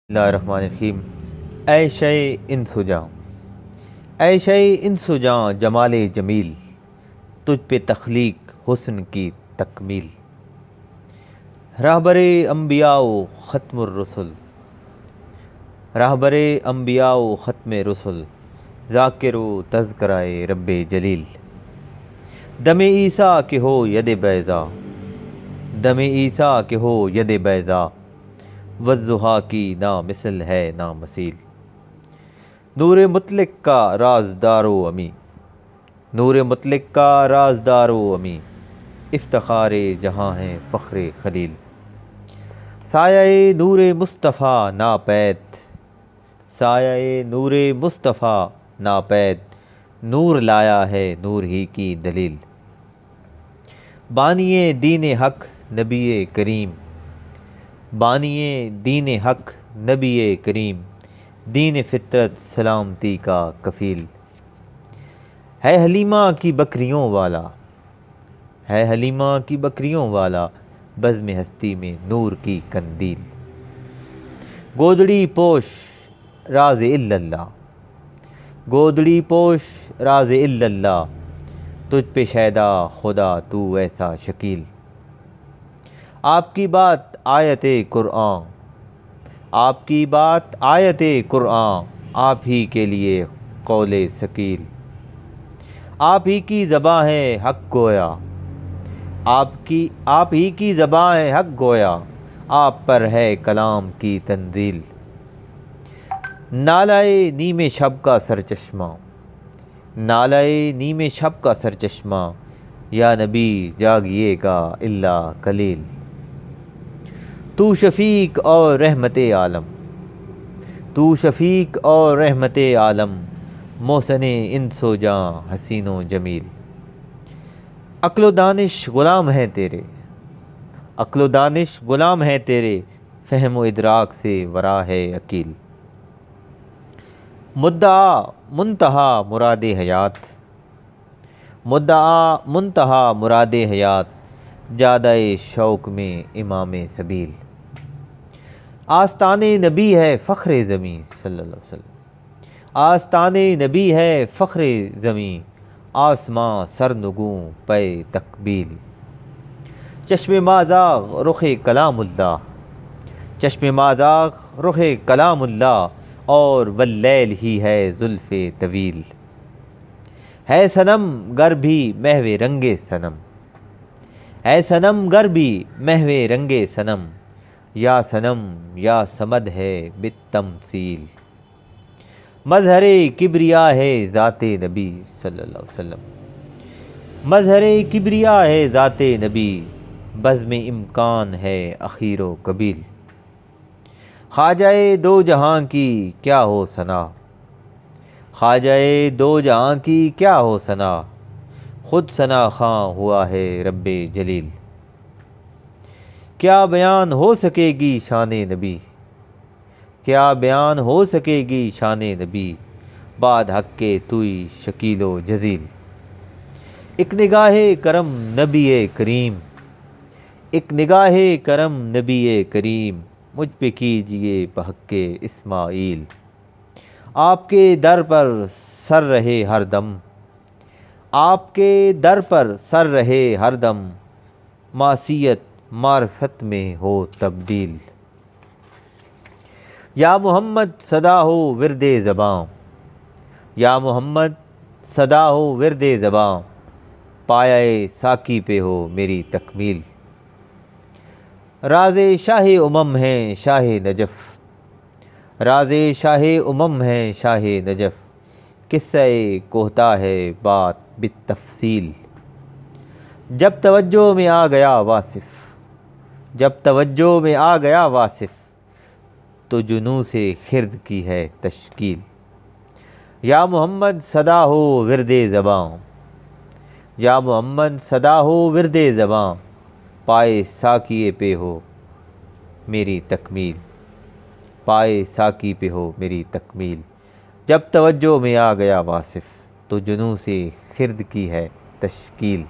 اللہ الرحمن الرحیم۔ اے شے ان سجاں، اے شے ان سجاں جمال جمیل، تجھ پہ تخلیق حسن کی تکمیل۔ راہبر انبیاء و ختم الرسل، راہبر انبیاء و ختم رسل، ذاکر و تذکرہ رب جلیل۔ دم عیسیٰ کے ہو ید بیضا، دم عیسیٰ کے ہو ید بیضا، والضحیٰ کی نا مثل ہے نا مثیل۔ نور مطلق کا رازدار و امی، نور مطلق کا رازدار و امی، افتخار جہاں ہے فخر خلیل۔ سایہ نور مصطفیٰ ناپید، سایہ نور مصطفیٰ ناپید، نور لایا ہے نور ہی کی دلیل۔ بانی دین حق نبی کریم، بانی دین حق نبی کریم، دین فطرت سلامتی کا کفیل۔ ہے حلیمہ کی بکریوں والا، ہے حلیمہ کی بکریوں والا، بزم ہستی میں نور کی قندیل۔ گودڑی پوش راز الا اللہ، گودڑی پوش راز الا اللہ، تجھ پہ شیدا خدا تو ایسا شکیل۔ آپ کی بات آیت قرآن، آپ کی بات آیت قرآن، آپ ہی کے لیے قول ثقیل۔ آپ ہی کی زباں ہے حق گویا، آپ ہی کی زباں ہے حق گویا، آپ پر ہے کلام کی تنزیل۔ نالائے نیم شب کا سرچشمہ، نالائے نیم شب کا سرچشمہ، یا نبی جاگیے گا الا قلیل۔ تو شفیق اور رحمت عالم، تو شفیق اور رحمت عالم، محسن انس و جاں حسین و جمیل۔ عقل و دانش غلام ہیں تیرے، عقل و دانش غلام ہیں تیرے، فہم و ادراک سے ورا ہے عقیل۔ مدعا منتہا مراد حیات، مدعا منتہا مراد حیات، جادہ شوق میں امام سبیل۔ آستان نبی ہے فخر زمیں صلی اللہ علیہ وسلم، آستان نبی ہے فخر زمیں، آسماں سرنگوں پہ تقبیل۔ چشم مازاغ رخ کلام اللہ، چشم مازاغ رخ کلام اللہ، اور واللیل ہی ہے زلف طویل۔ ہے صنم گر بھی محو رنگ صنم، ہے صنم گر بھی محو رنگ صنم، یا صنم یا صمد ہے بالتمثیل۔ مظہر کبریا ہے ذات نبی صلی اللہ علیہ وسلم، مظہر کبریا ہے ذات نبی، بزم امکان ہے اخیر و قبیل۔ خواجہ دو جہاں کی کیا ہو ثنا، خواجہ دو جہاں کی کیا ہو ثنا، خود ثنا خواں ہوا ہے رب جلیل۔ کیا بیان ہو سکے گی شان نبی، کیا بیان ہو سکے گی شان نبی، بعد حق کے توئی شکیل و جزیل۔ ایک نگاہ کرم نبی کریم، ایک نگاہ کرم نبی کریم، مجھ پہ کیجئے بحق اسماعیل۔ آپ کے در پر سر رہے ہر دم، آپ کے در پر سر رہے ہر دم، معصیت معرفت میں ہو تبدیل۔ یا محمد صدا ہو ورد زباں، یا محمد صدا ہو ورد زباں، پایہ ساکی پہ ہو میری تکمیل۔ راز شاہ امم ہیں شاہ نجف، راز شاہ امم ہیں شاہ نجف، قصہ کہتا ہے بات بالتفصیل۔ جب توجہ میں آ گیا واصف، جب توجہ میں آ گیا واصف، تو جنوں سے خرد کی ہے تشکیل۔ یا محمد صدا ہو ورد زباں، یا محمد صدا ہو ورد زباں، پائے ساکیے پہ ہو میری تکمیل، پائے ساکی پہ ہو میری تکمیل۔ جب توجہ میں آ گیا واصف، تو جنوں سے خرد کی ہے تشکیل۔